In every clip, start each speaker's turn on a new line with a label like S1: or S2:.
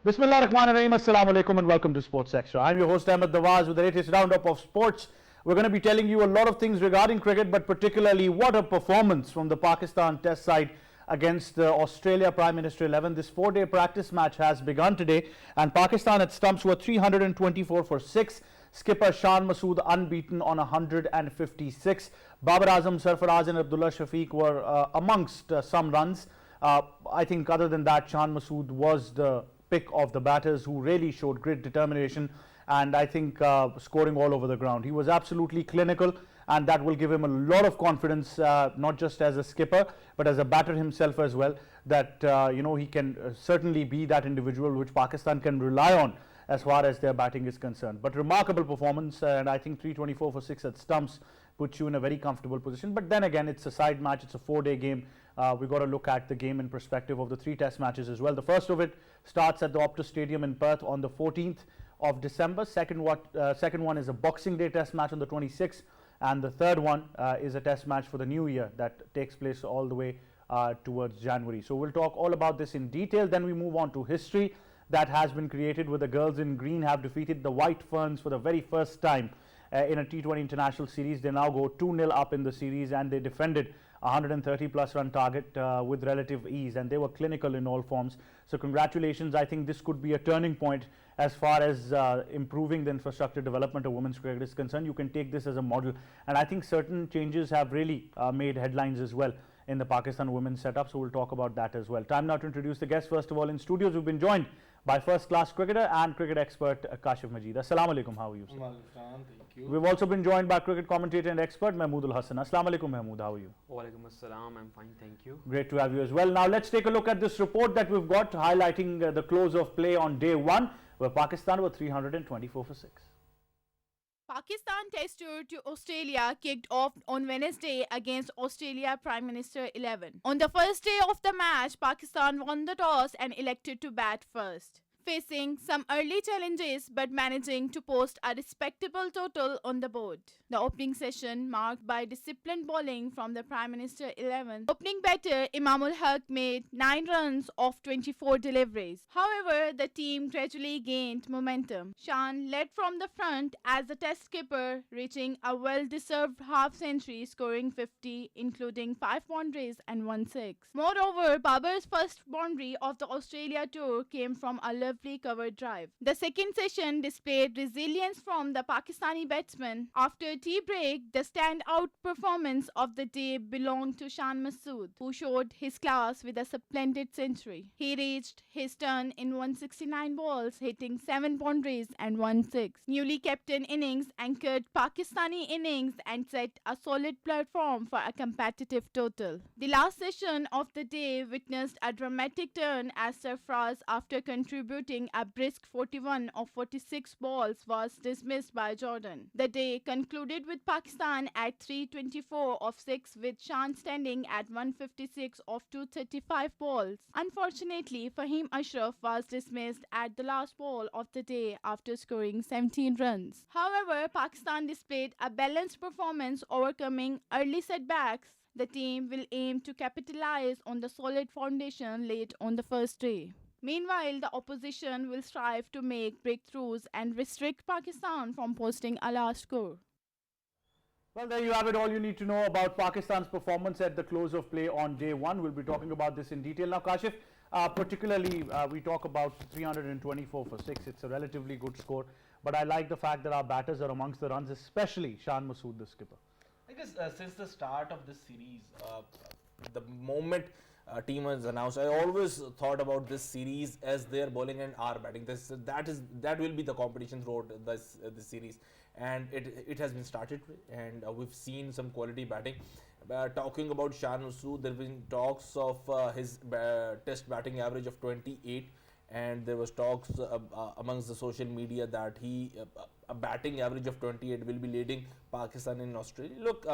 S1: Bismillah Rahman Rahim. Assalamu alaikum and welcome to Sports Extra. I'm your host Ahmed Dawaz with the latest roundup of sports. We're going to be telling you a lot of things regarding cricket, but particularly what a performance from the Pakistan Test side against the Australia Prime Minister 11. This 4-day practice match has begun today, and Pakistan at stumps were 324 for 6. Skipper Shan Masood unbeaten on 156. Babar Azam, Sarfaraz and Abdullah Shafiq were amongst some runs. I think other than that, Shan Masood was the pick of the batters who really showed great determination and I think scoring all over the ground. He was absolutely clinical, and that will give him a lot of confidence, not just as a skipper but as a batter himself as well, that he can certainly be that individual which Pakistan can rely on as far as their batting is concerned. But remarkable performance, and I think 324 for 6 at stumps puts you in a very comfortable position. But then again, it's a side match, it's a 4-day game. We've got to look at the game in perspective of the 3 test matches as well. The first of it starts at the Optus Stadium in Perth on the 14th of December. Second one is a Boxing Day test match on the 26th, and the third one is a test match for the new year that takes place all the way towards January. So we'll talk all about this in detail. Then we move on to history that has been created, with the girls in green have defeated the White Ferns for the very first time in a T20 international series. They now go 2-0 up in the series, and they defended 130 plus run target with relative ease, and they were clinical in all forms. So congratulations. I think this could be a turning point as far as improving the infrastructure development of women's cricket is concerned. You can take this as a model, and I think certain changes have really made headlines as well in the Pakistan women's setup, so we'll talk about that as well. Time now to introduce the guests. First of all, in studios we've been joined by first-class cricketer and cricket expert Kashif Majid. Assalamu alaikum, how are you, sir?
S2: Thank you.
S1: We've also been joined by cricket commentator and expert Mahmood Ul Hassan. Assalamu alaikum, Mahmood, how are you?
S3: Walaikum assalam, I'm fine, thank you.
S1: Great to have you as well. Now let's take a look at this report that we've got highlighting the close of play on day 1, where Pakistan were 324 for 6.
S4: Pakistan Test tour to Australia kicked off on Wednesday against Australia Prime Minister 11. On the first day of the match, Pakistan won the toss and elected to bat first, facing some early challenges but managing to post a respectable total on the board. The opening session marked by disciplined bowling from the Prime Minister 11. Opening batter Imamul Haq made 9 runs off 24 deliveries. However, the team gradually gained momentum. Shan led from the front as the test skipper, reaching a well-deserved half-century, scoring 50, including 5 boundaries and 1 6. Moreover, Babar's first boundary of the Australia tour came from a lovely covered drive. The second session displayed resilience from the Pakistani batsmen. After a tea break, the standout performance of the day belonged to Shan Masood, who showed his class with a splendid century. He reached his turn in 169 balls, hitting 7 boundaries and 1 6. Newly captain innings anchored Pakistani innings and set a solid platform for a competitive total. The last session of the day witnessed a dramatic turn as Sarfaraz, after contributing a brisk 41 of 46 balls, was dismissed by Jordan. The day concluded with Pakistan at 324 of 6, with Shan standing at 156 of 235 balls. Unfortunately, Fahim Ashraf was dismissed at the last ball of the day after scoring 17 runs. However, Pakistan displayed a balanced performance, overcoming early setbacks. The team will aim to capitalize on the solid foundation laid on the first day. Meanwhile, the opposition will strive to make breakthroughs and restrict Pakistan from posting a last score.
S1: Well, there you have it, all you need to know about Pakistan's performance at the close of play on day 1. We'll be talking about this in detail. Now, Kashif, particularly we talk about 324 for 6. It's a relatively good score, but I like the fact that our batters are amongst the runs, especially Shan Masood, the skipper.
S2: I guess since the start of this series, the moment team was announced, I always thought about this series as their bowling and our batting. That will be the competition throughout this series, and it has been started, and we've seen some quality batting. Talking about Shan Masood, there have been talks of his test batting average of 28, and there was talks amongst the social media that a batting average of 28 will be leading Pakistan in Australia. Look,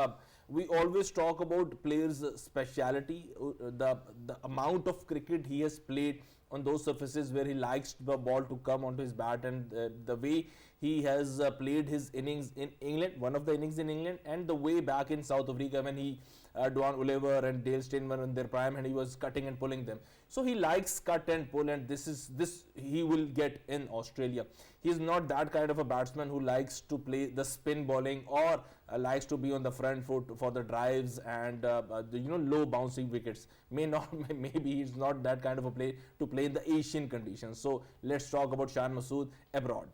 S2: we always talk about players' speciality, the amount of cricket he has played on those surfaces where he likes the ball to come onto his bat, and the way he has played his innings in England, one of the innings in England, and the way back in South Africa when he Duan Oliver and Dale Steyn were in their prime and he was cutting and pulling them. So he likes cut and pull, and this he will get in Australia. He is not that kind of a batsman who likes to play the spin bowling or likes to be on the front foot for the drives and the low bouncing wickets. Maybe he's not that kind of a play to play in the Asian conditions. So let's talk about Shan Masood abroad.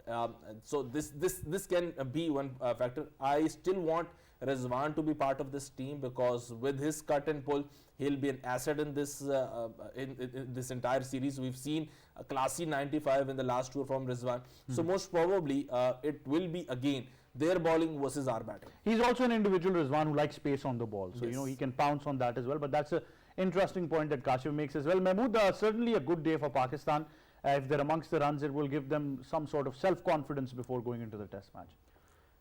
S2: So this can be one factor. I still want Rizwan to be part of this team because with his cut and pull, he'll be an asset in this in this entire series. We've seen a classy 95 in the last tour from Rizwan. So most probably it will be again their bowling versus our batting.
S1: He's also an individual, Rizwan, who likes space on the ball. So,
S2: Yes.
S1: he can pounce on that as well. But that's an interesting point that Kashif makes as well. Mahmood, certainly a good day for Pakistan. If they're amongst the runs, it will give them some sort of self-confidence before going into the test match.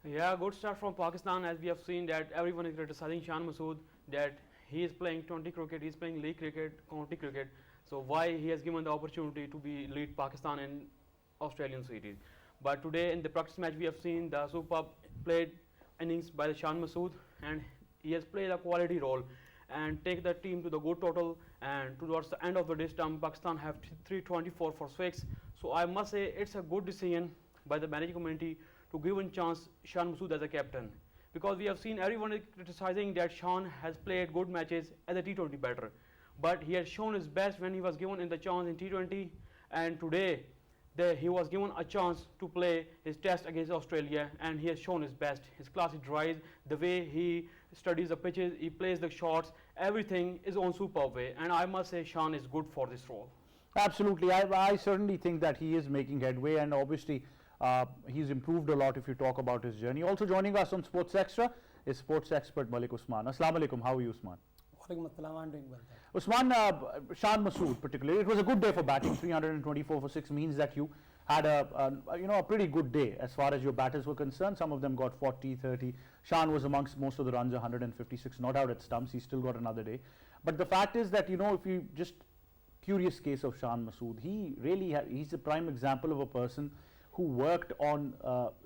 S3: Yeah, good start from Pakistan, as we have seen that everyone is criticizing Shan Masood that he is playing 20 cricket, he is playing league cricket, county cricket. So why he has given the opportunity to be lead Pakistan in Australian series. But today in the practice match we have seen the superb played innings by the Shan Masood, and he has played a quality role and take the team to the good total, and towards the end of the day term Pakistan have 324 for 6. So I must say it's a good decision by the managing committee to give a chance Shan Masood as a captain, because we have seen everyone is criticizing that Shan has played good matches as a T20 batter, but he has shown his best when he was given in the chance in T20, and today he was given a chance to play his test against Australia, and he has shown his best. His classy drives, the way he studies the pitches, he plays the shots, everything is on superb way, and I must say Shan is good for this role.
S1: Absolutely. I certainly think that he is making headway, and obviously he's improved a lot if you talk about his journey. Also joining us on Sports Extra is sports expert Malik Usman. Assalamu alaikum. How are you, Usman?
S5: Walaikum assalam, I'm doing well.
S1: Usman, Shan Masood particularly, it was a good day for batting. 324 for 6 means that you had a pretty good day as far as your batters were concerned. Some of them got 40, 30. Shan was amongst most of the runs, 156, not out at stumps. He still got another day. But the fact is that, if you just curious case of Shan Masood, he's a prime example of a person who worked on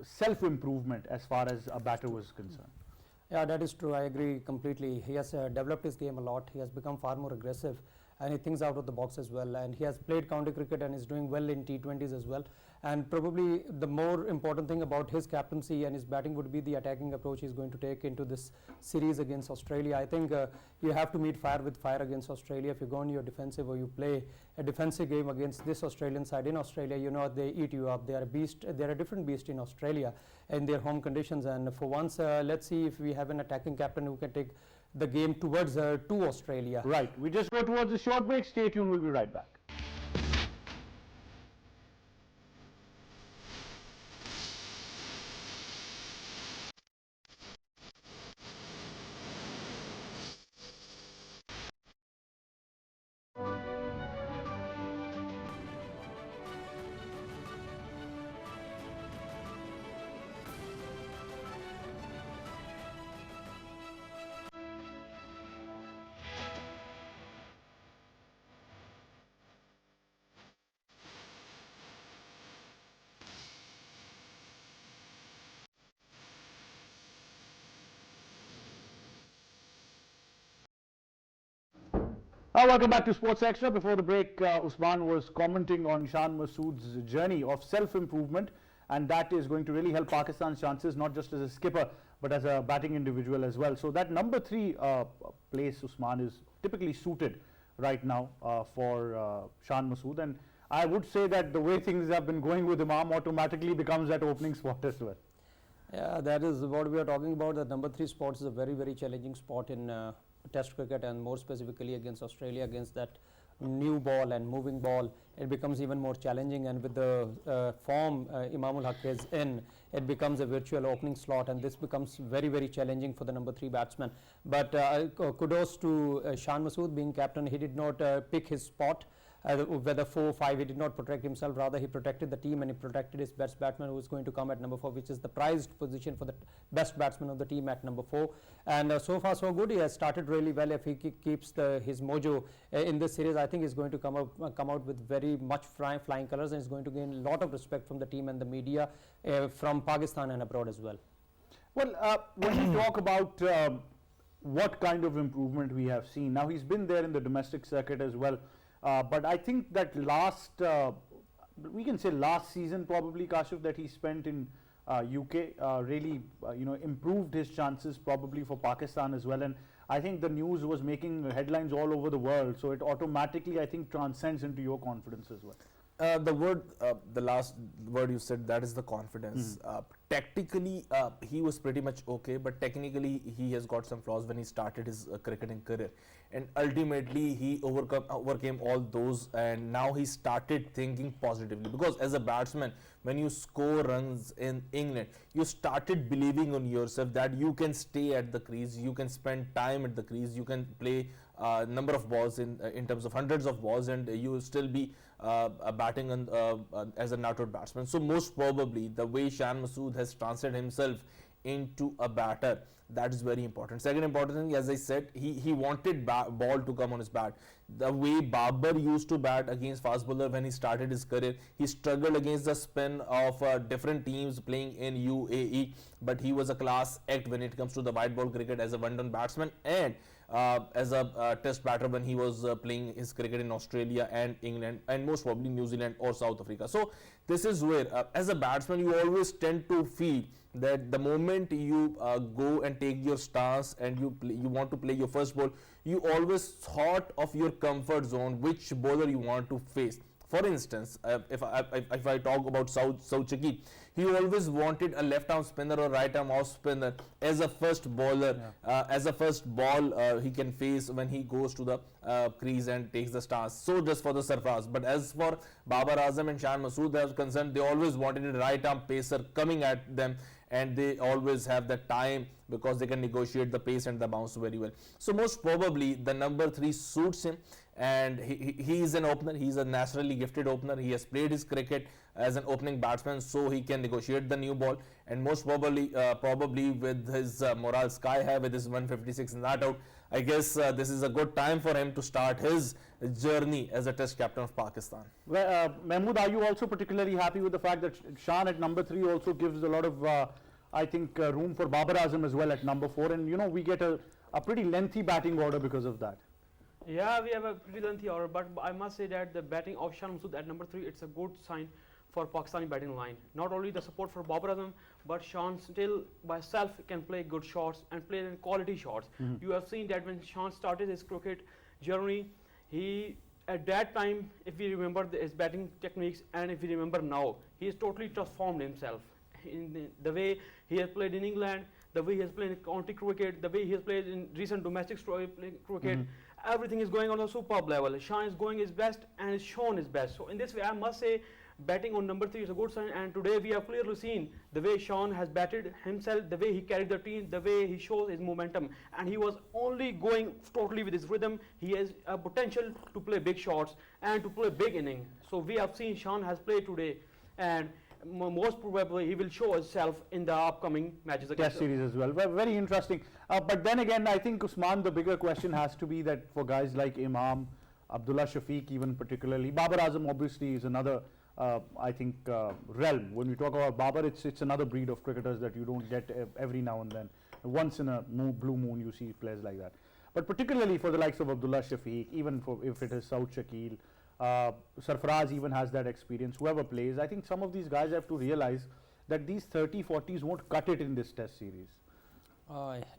S1: self-improvement as far as a batter was concerned.
S5: Yeah, that is true. I agree completely. He has developed his game a lot. He has become far more aggressive, and he thinks out of the box as well. And he has played county cricket and is doing well in T20s as well. And probably the more important thing about his captaincy and his batting would be the attacking approach he's going to take into this series against Australia. I think you have to meet fire with fire against Australia. If you go on your defensive or you play a defensive game against this Australian side in Australia, they eat you up. They are a beast. They are a different beast in Australia in their home conditions. And for once, let's see if we have an attacking captain who can take the game towards to Australia.
S1: Right. We just go towards a short break. Stay tuned. We'll be right back. Welcome back to Sports Extra. Before the break, Usman was commenting on Shan Masood's journey of self-improvement, and that is going to really help Pakistan's chances, not just as a skipper, but as a batting individual as well. So that number 3 place, Usman, is typically suited right now for Shan Masood, and I would say that the way things have been going with Imam automatically becomes that opening spot as well.
S5: Yeah, that is what we are talking about. The number 3 spot is a very, very challenging spot in Test cricket, and more specifically against Australia, against that new ball and moving ball. It becomes even more challenging, and with the form Imamul Haq is in, it becomes a virtual opening slot, and this becomes very, very challenging for the number 3 batsman. But kudos to Shan Masood being captain. He did not pick his spot. whether 4-5, he did not protect himself, rather he protected the team and he protected his best batsman who is going to come at number 4, which is the prized position for the best batsman of the team at number 4. And so far so good. He has started really well. If he keeps his mojo in this series, I think he's going to come out with very much flying colours, and is going to gain a lot of respect from the team and the media from Pakistan and abroad as well.
S1: Well, when we talk about what kind of improvement we have seen, now he's been there in the domestic circuit as well, but I think that we can say last season probably, Kashif, that he spent in UK really improved his chances probably for Pakistan as well, and I think the news was making headlines all over the world, so it automatically I think transcends into your confidence as well.
S2: The last word you said, that is the confidence. Tactically, he was pretty much okay, but technically he has got some flaws when he started his cricketing career. And ultimately he overcame all those, and now he started thinking positively. Because as a batsman, when you score runs in England, you started believing on yourself that you can stay at the crease, you can spend time at the crease, you can play number of balls in terms of hundreds of balls, and you will still be batting as a not-out batsman. So most probably the way Shan Masood has translated himself into a batter, that is very important. Second important thing, as I said, he wanted ball to come on his bat. The way Babar used to bat against fast bowler when he started his career, he struggled against the spin of different teams playing in UAE, but he was a class act when it comes to the white ball cricket as a one-down batsman, and as a test batter when he was playing his cricket in Australia and England and most probably New Zealand or South Africa. So this is where as a batsman you always tend to feel that the moment you go and take your stance and you want to play your first ball, you always thought of your comfort zone, which bowler you want to face. For instance, if I talk about Shakil, he always wanted a left-arm spinner or right-arm off spinner as a first bowler, as a first ball he can face when he goes to the crease and takes the stance. So just for the Sarfraz. But as for Babar Azam and Shan Masood, they are concerned, they always wanted a right-arm pacer coming at them, and they always have the time because they can negotiate the pace and the bounce very well. So most probably the number 3 suits him, and he is an opener, he is a naturally gifted opener, he has played his cricket as an opening batsman, so he can negotiate the new ball, and most probably with his morale sky high with his 156 in that out, I guess this is a good time for him to start his journey as a test captain of Pakistan.
S1: Well, Mahmood, are you also particularly happy with the fact that Shan at number 3 also gives a lot of I think room for Babar Azam as well at number 4, and we get a pretty lengthy batting order because of that.
S3: Yeah, we have a pretty lengthy order, but I must say that the batting of Shan Masood at number 3, it's a good sign for Pakistani batting line. Not only the support for Babar Azam, but Shan still by self can play good shots and play quality shots. You have seen that when Shan started his cricket journey, he at that time, if we remember his batting techniques and if we remember now, he has totally transformed himself in the way he has played in England, the way he has played in county cricket, the way he has played in recent domestic cricket. Everything is going on a superb level. Shan is going his best and is shown his best. So in this way, I must say, batting on number 3 is a good sign, and today we have clearly seen the way Shan has batted himself, the way he carried the team, the way he shows his momentum, and he was only going totally with his rhythm. He has a potential to play big shots and to play big innings. So we have seen Shan has played today, and most probably he will show himself in the upcoming matches
S1: Test series as well. Very interesting. But then again, I think, Usman, the bigger question has to be that for guys like Imam, Abdullah Shafiq even particularly, Babar Azam obviously is another I think realm. When we talk about Babar, it's another breed of cricketers that you don't get every now and then. Once in a blue moon you see players like that. But particularly for the likes of Abdullah Shafiq, even for if it is Saud Shakil, Sarfraz even has that experience, whoever plays, I think some of these guys have to realize that these 30-40s won't cut it in this test series.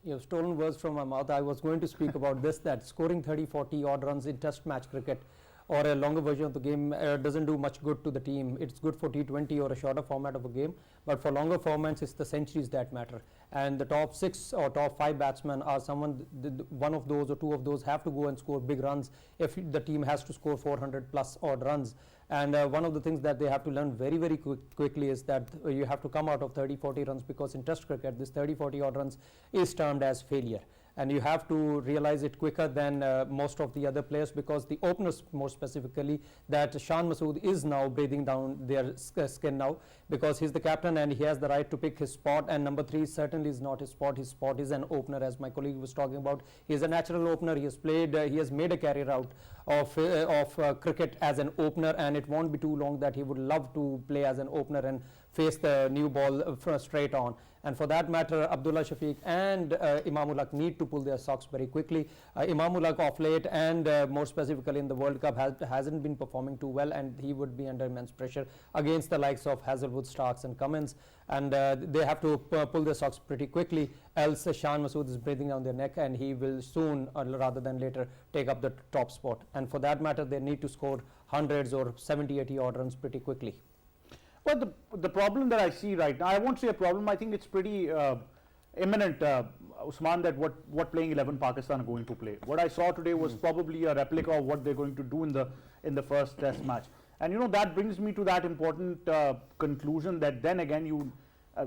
S5: You have stolen words from my mouth. I was going to speak about this, that scoring 30-40 odd runs in test match cricket or a longer version of the game doesn't do much good to the team. It's good for T20 or a shorter format of a game, but for longer formats it's the centuries that matter, and the top 6 or top 5 batsmen are one of those or 2 of those have to go and score big runs if the team has to score 400 plus odd runs. And one of the things that they have to learn very quickly is that you have to come out of 30-40 runs, because in test cricket this 30-40 odd runs is termed as failure. and you have to realize it quicker than most of the other players, because the openers more specifically, that Shan Masood is now breathing down their skin now, because he's the captain and he has the right to pick his spot, and number 3 certainly is not his spot. His spot is an opener, as my colleague was talking about. He is a natural opener. He has played, he has made a career out of cricket as an opener, and it won't be too long that he would love to play as an opener and face the new ball straight on. And for that matter, Abdullah Shafiq and Imamul-Haq need to pull their socks very quickly. Imamul-Haq off late, and more specifically in the World Cup, hasn't been performing too well, and he would be under immense pressure against the likes of Hazlewood, Starks and Cummins, and they have to pull their socks pretty quickly, else Shan Masood is breathing down their neck, and he will soon rather than later take up the top spot. And for that matter, they need to score hundreds or 70-80 odd runs pretty quickly.
S1: Well, the problem that I see right now, I won't say a problem, I think it's pretty imminent, Usman, that what playing 11 Pakistan are going to play. What I saw today was probably a replica of what they're going to do in the first test match. And you know, that brings me to that important conclusion that then again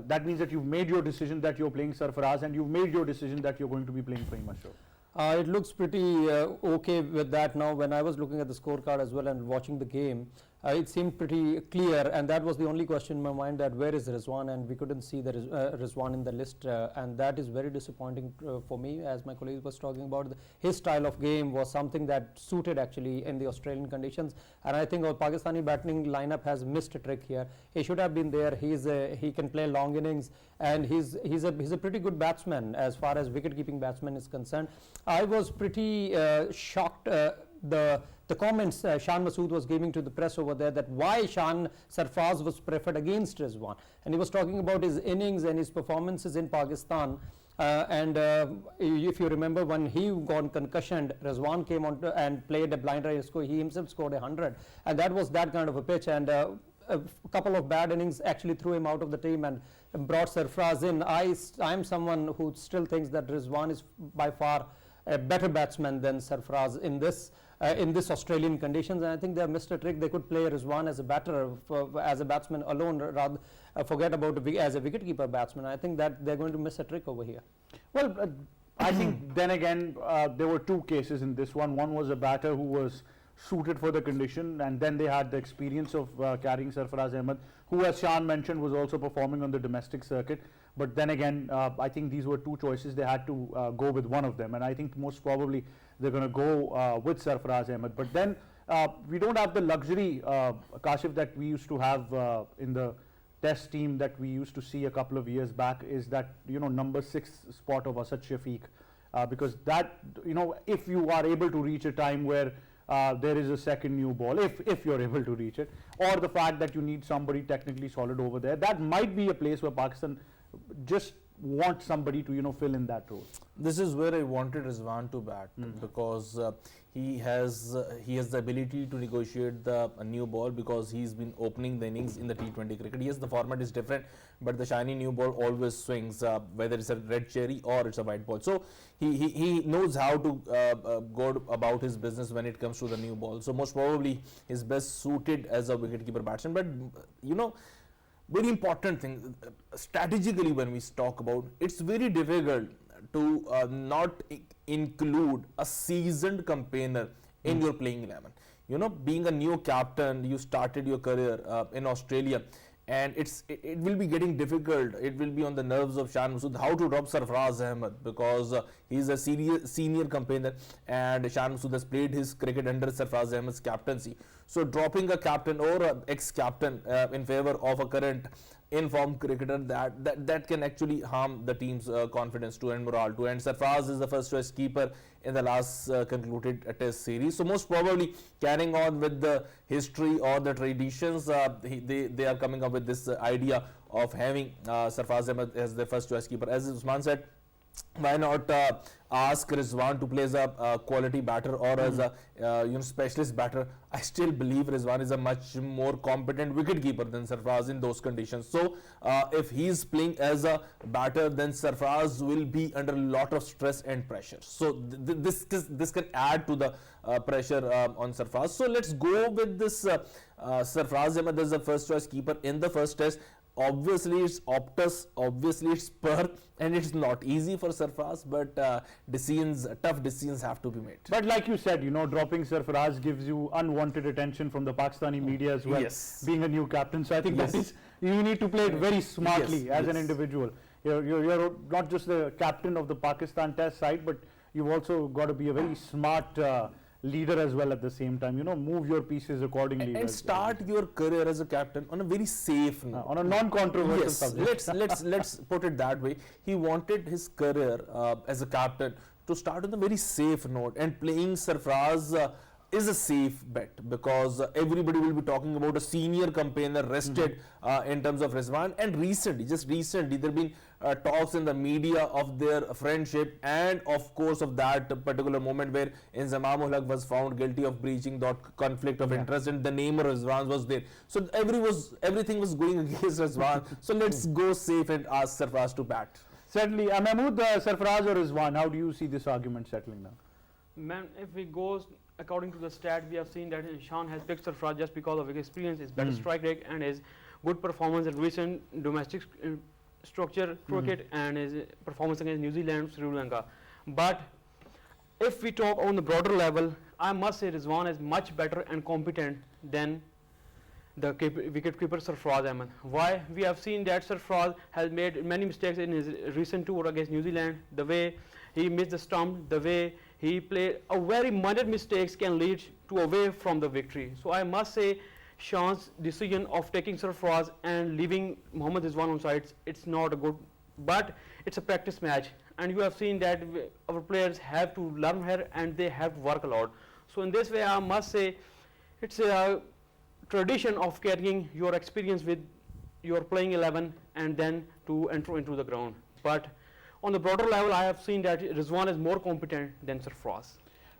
S1: that means that you've made your decision that you're playing Sarfaraz, and you've made your decision that you're going to be playing Fahim Ashraف.
S5: It looks pretty okay with that now. When I was looking at the scorecard as well and watching the game, it seemed pretty clear, and that was the only question in my mind, that where is Rizwan, and we couldn't see the Rizwan in the list, and that is very disappointing for me. As my colleague was talking about, his style of game was something that suited actually in the Australian conditions, and I think our Pakistani batting lineup has missed a trick here. He should have been there. He can play long innings, and he's a pretty good batsman as far as wicket-keeping batsman is concerned. I was pretty shocked the comments Shan Masood was giving to the press over there, that why Shan Sarfraz was preferred against Rizwan, and he was talking about his innings and his performances in Pakistan. If you remember, when he got concussioned, Rizwan came on and played a blind right. He himself scored 100, and that was that kind of a pitch. And a couple of bad innings actually threw him out of the team and brought Sarfraz in. I'm someone who still thinks that Rizwan is by far a better batsman than Sarfraz in this Australian conditions, and I think they have missed a trick. They could play Rizwan as a batter, as a batsman alone, rather forget about as a wicketkeeper batsman. I think that they're going to miss a trick over here.
S1: Well, I think then again there were two cases in this one. One was a batter who was suited for the condition, and then they had the experience of carrying Sarfaraz Ahmed, who, as Shan mentioned, was also performing on the domestic circuit. But then again, I think these were two choices. They had to go with one of them, and I think most probably they're going to go with Sarfaraz Ahmed. But then we don't have the luxury, Kashif, that we used to have in the test team that we used to see a couple of years back, is that, you know, number 6 spot of Asad Shafiq, because that, you know, if you are able to reach a time where there is a second new ball, if you're able to reach it, or the fact that you need somebody technically solid over there, that might be a place where Pakistan just want somebody to, you know, fill in that role.
S2: This is where I wanted Rizwan to bat, because he has the ability to negotiate the new ball, because he's been opening the innings in the T20 cricket. Yes, the format is different, but the shiny new ball always swings, whether it's a red cherry or it's a white ball. So he knows how to go about his business when it comes to the new ball. So most probably he's best suited as a wicketkeeper batsman. But you know, very important thing, strategically when we talk about, it's very difficult to not include a seasoned campaigner in your playing 11. You know, being a new captain, you started your career in Australia, and it will be getting difficult. It will be on the nerves of Shan Masood how to drop Sarfaraz Ahmed, because he's a senior campaigner, and Shan Masood has played his cricket under Sarfaraz Ahmed's captaincy. So dropping a captain or an ex-captain in favor of a current in-form cricketer, that can actually harm the team's confidence too and morale too. And Sarfaraz is the first choice keeper in the last concluded test series. So most probably carrying on with the history or the traditions, they are coming up with this idea of having Sarfaraz Ahmed as the first choice keeper. As Usman said, why not ask Rizwan to play as a quality batter or as a specialist batter? I still believe Rizwan is a much more competent wicketkeeper than Sarfaraz in those conditions. So if he is playing as a batter, then Sarfaraz will be under a lot of stress and pressure. So this can add to the pressure on Sarfaraz. So let's go with this Sarfaraz Ahmed as the first choice keeper in the first test. Obviously it's Optus, obviously it's Perth, and it's not easy for Sarfaraz, but decisions, tough decisions have to be made.
S1: But like you said, dropping Sarfaraz gives you unwanted attention from the Pakistani media as well,
S2: Yes.
S1: being a new captain. So I think
S2: Yes.
S1: that is, you need to play it very smartly
S2: Yes,
S1: as an
S2: yes.
S1: individual. You're not just the captain of the Pakistan Test side, but you've also got to be a very smart leader as well at the same time. Move your pieces accordingly.
S2: And start your career as a captain on a very safe note.
S1: on a non-controversial
S2: Yes,
S1: subject.
S2: let's put it that way. He wanted his career as a captain to start on a very safe note, and playing Sarfaraz is a safe bet, because everybody will be talking about a senior campaigner rested in terms of Rizwan. And just recently, there have been talks in the media of their friendship, and of course of that particular moment where Inzamam ul Haq was found guilty of breaching that conflict of interest, and the name of Rizwan was there. So everything was going against Rizwan. So let's go safe and ask Sarfaraz to bat.
S1: Certainly. Mahmood, Sarfaraz or Rizwan, how do you see this argument settling down?
S3: Man, if we go according to the stat, we have seen that Shan has picked Sarfaraz just because of his experience, his better strike rate, and his good performance in recent domestic structure cricket, and his performance against New Zealand, Sri Lanka. But if we talk on the broader level, I must say Rizwan is much better and competent than the wicketkeeper Sarfaraz Ahmed. Why? We have seen that Sarfaraz has made many mistakes in his recent tour against New Zealand. The way he missed the stump, the way he played, a very minor mistakes can lead to away from the victory. So I must say Shan's decision of taking Sarfaraz and leaving Mohammad Rizwan on sides, it's not a good, but it's a practice match, and you have seen that our players have to learn here and they have to work a lot. So in this way, I must say it's a tradition of carrying your experience with your playing 11 and then to enter into the ground. But on the broader level, I have seen that Rizwan is more competent than Sarfaraz.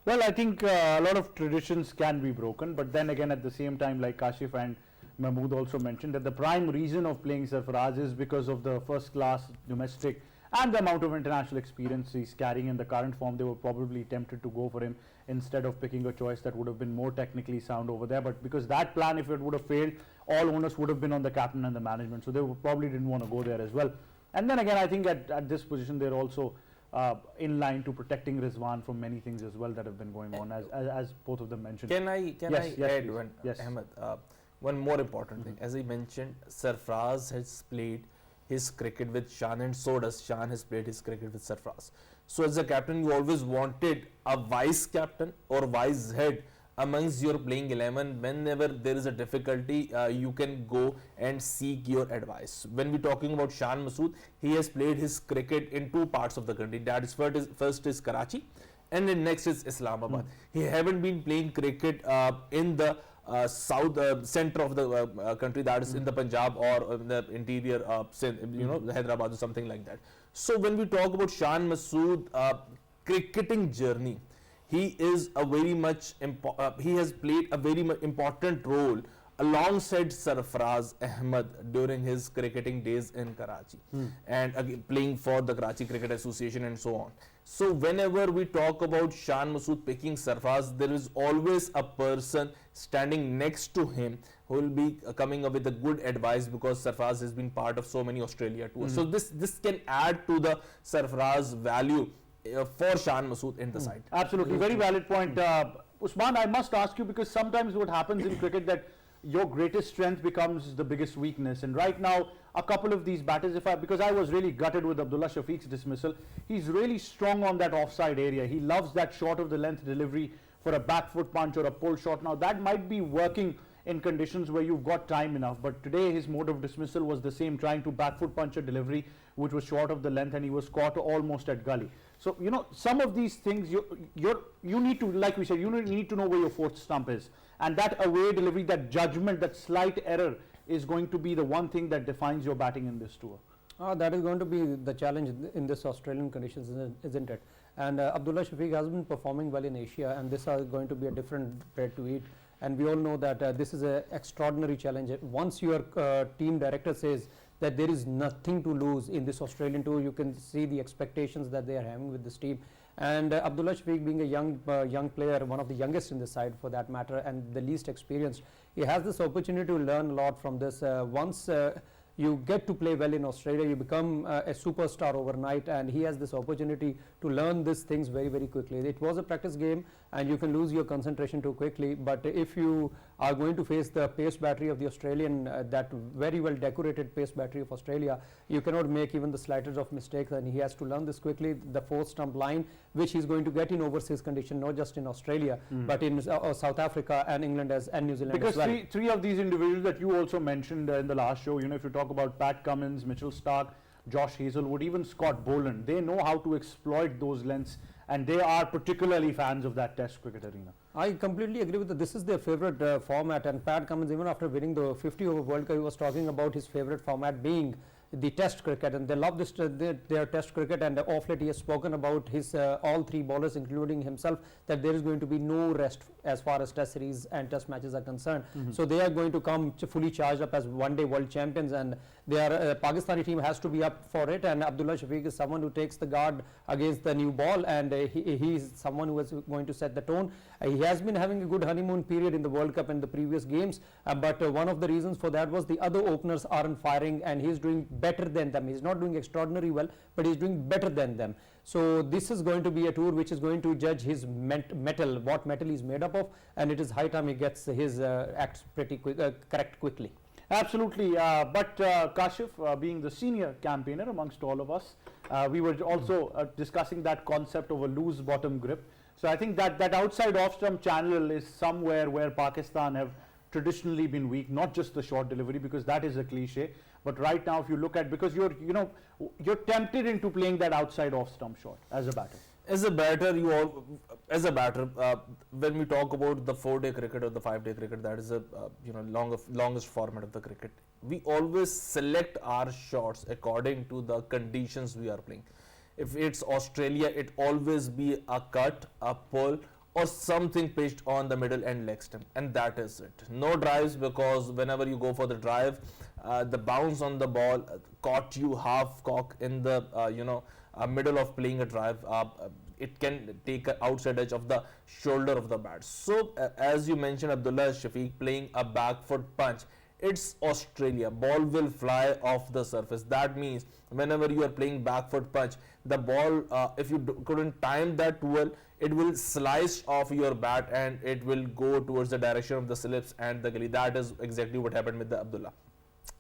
S1: Well, I think a lot of traditions can be broken, but then again, at the same time, like Kashif and Mahmood also mentioned, that the prime reason of playing Sarfaraz is because of the first-class domestic and the amount of international experience he's carrying. In the current form, they were probably tempted to go for him instead of picking a choice that would have been more technically sound over there. But because that plan, if it would have failed, all onus would have been on the captain and the management, so they probably didn't want to go there as well. And then again, I think at this position, they're also in line to protecting Rizwan from many things as well that have been going on, as both of them mentioned.
S2: Can I
S1: Yes,
S2: add
S1: please.
S2: one,
S1: Yes.
S2: Ahmed? One more important thing. As I mentioned, Sarfaraz has played his cricket with Shan, and so does Shan has played his cricket with Sarfaraz. So as a captain, you always wanted a vice captain or vice head amongst your playing 11. Whenever there is a difficulty, you can go and seek your advice. When we're talking about Shan Masood, he has played his cricket in two parts of the country. That is first is Karachi, and then next is Islamabad. He haven't been playing cricket in the center of the country, that is in the Punjab or in the interior, Hyderabad or something like that. So when we talk about Shan Masood cricketing journey, he is a very much he has played a very important role alongside Sarfaraz Ahmed during his cricketing days in Karachi, and again playing for the Karachi Cricket Association and so on. So whenever we talk about Shan Masood picking Sarfaraz, there is always a person standing next to him who will be coming up with a good advice, because Sarfaraz has been part of so many Australia tours. So this can add to the Sarfaraz value for Shan Masood in the side.
S1: Absolutely, very valid point. Usman, I must ask you, because sometimes what happens in cricket that your greatest strength becomes the biggest weakness, and right now a couple of these batters, because I was really gutted with Abdullah Shafiq's dismissal, he's really strong on that offside area. He loves that short of the length delivery for a back foot punch or a pull shot. Now that might be working in conditions where you've got time enough, but today his mode of dismissal was the same, trying to back foot punch a delivery which was short of the length, and he was caught almost at gully. So some of these things you need to, like we said, you need to know where your fourth stump is, and that away delivery, that judgment, that slight error is going to be the one thing that defines your batting in this tour.
S5: That is going to be the challenge in this Australian conditions, isn't it? And Abdullah Shafiq has been performing well in Asia, and this is going to be a different bread to eat. And we all know that this is an extraordinary challenge. Once your team director says that there is nothing to lose in this Australian tour, you can see the expectations that they are having with this team. And Abdullah Shafiq, being a young player, one of the youngest in the side for that matter, and the least experienced, he has this opportunity to learn a lot from this. Once you get to play well in Australia, you become a superstar overnight, and he has this opportunity to learn these things very, very quickly. It was a practice game, and you can lose your concentration too quickly, but if you are going to face the pace battery of the Australian, that very well decorated pace battery of Australia, you cannot make even the slightest of mistakes, and he has to learn this quickly. The 4 stump line, which he's going to get in overseas condition, not just in Australia, but in South Africa and England and New Zealand
S1: because
S5: as well.
S1: three of these individuals that you also mentioned in the last show, if you talk about Pat Cummins, Mitchell Starc, Josh Hazelwood, even Scott Boland, they know how to exploit those lengths, and they are particularly fans of that Test cricket arena.
S5: I completely agree with that. This is their favorite format, and Pat Cummins, even after winning the 50 over World Cup, he was talking about his favorite format being the Test cricket, and they love this their Test cricket. And off late he has spoken about his all 3 bowlers, including himself, that there is going to be no rest as far as Test series and Test matches are concerned. So they are going to come fully charged up as one-day world champions, and their Pakistani team has to be up for it. And Abdullah Shafiq is someone who takes the guard against the new ball, and he is someone who is going to set the tone. He has been having a good honeymoon period in the World Cup and the previous games, but one of the reasons for that was the other openers aren't firing, and he is doing better than them. He's not doing extraordinarily well, but he's doing better than them. So this is going to be a tour which is going to judge his metal, what metal he's made up of, and it is high time he gets his acts pretty correct quickly.
S1: Absolutely, but Kashif, being the senior campaigner amongst all of us, we were also discussing that concept of a loose bottom grip. So I think that outside off-stump channel is somewhere where Pakistan have traditionally been weak, not just the short delivery, because that is a cliche, but right now if you look at, because you're tempted into playing that outside off-stump shot as a batter.
S2: As a batter, when we talk about the 4-day cricket or the 5-day cricket, that is a longest format of the cricket. We always select our shots according to the conditions we are playing. If it's Australia, it always be a cut, a pull, or something pitched on the middle and leg stump, and that is it. No drives, because whenever you go for the drive, the bounce on the ball caught you half cock in the middle of playing a drive. It can take an outside edge of the shoulder of the bat. So as you mentioned, Abdullah Shafiq playing a back foot punch, it's Australia, ball will fly off the surface. That means whenever you are playing back foot punch, the ball, if you couldn't time that well, it will slice off your bat and it will go towards the direction of the slips and the gully. That is exactly what happened with the Abdullah.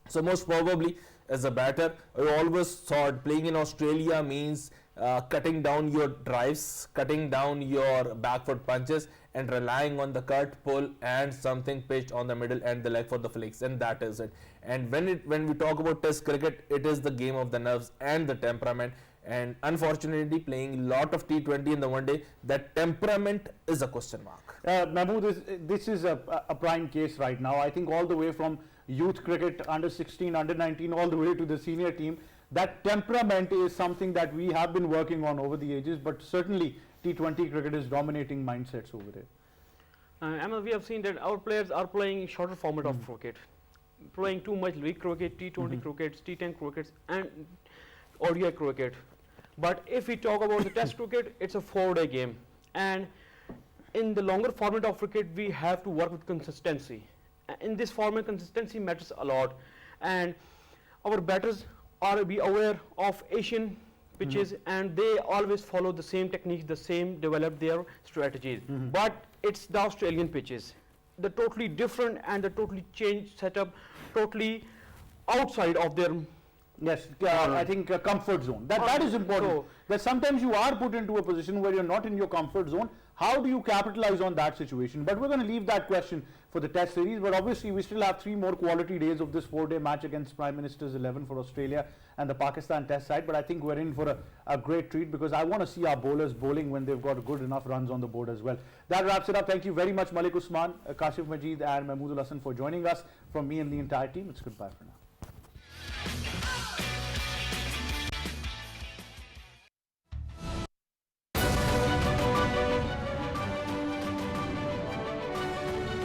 S2: So most probably, as a batter, I always thought playing in Australia means cutting down your drives, cutting down your back foot punches, and relying on the cut, pull, and something pitched on the middle and the leg for the flicks, and that is it. And when we talk about Test cricket, it is the game of the nerves and the temperament. And unfortunately, playing a lot of T20 in the one day, that temperament is a question mark.
S1: Mahmood, this is a prime case right now. I think all the way from youth cricket, under 16, under 19, all the way to the senior team, that temperament is something that we have been working on over the ages, but certainly T20 cricket is dominating mindsets over there.
S3: We have seen that our players are playing shorter format of cricket, playing too much league cricket, T20 crickets, T10 crickets, and ODI cricket. But if we talk about the Test cricket, it's a 4-day game, and in the longer format of cricket, we have to work with consistency. In this format, consistency matters a lot, and our batters are be aware of Asian pitches, and they always follow the same techniques, the same develop their strategies. But it's the Australian pitches, the totally different and the totally changed setup, totally outside of their.
S1: Yes, I think comfort zone. That is important.
S3: So
S1: that sometimes you are put into a position where you're not in your comfort zone. How do you capitalize on that situation? But we're going to leave that question for the Test series. But obviously, we still have 3 more quality days of this 4-day match against Prime Minister's 11 for Australia and the Pakistan Test side. But I think we're in for a great treat, because I want to see our bowlers bowling when they've got good enough runs on the board as well. That wraps it up. Thank you very much, Malik Usman, Kashif Majid, and Mahmoodul Hassan for joining us. From me and the entire team, it's goodbye for now.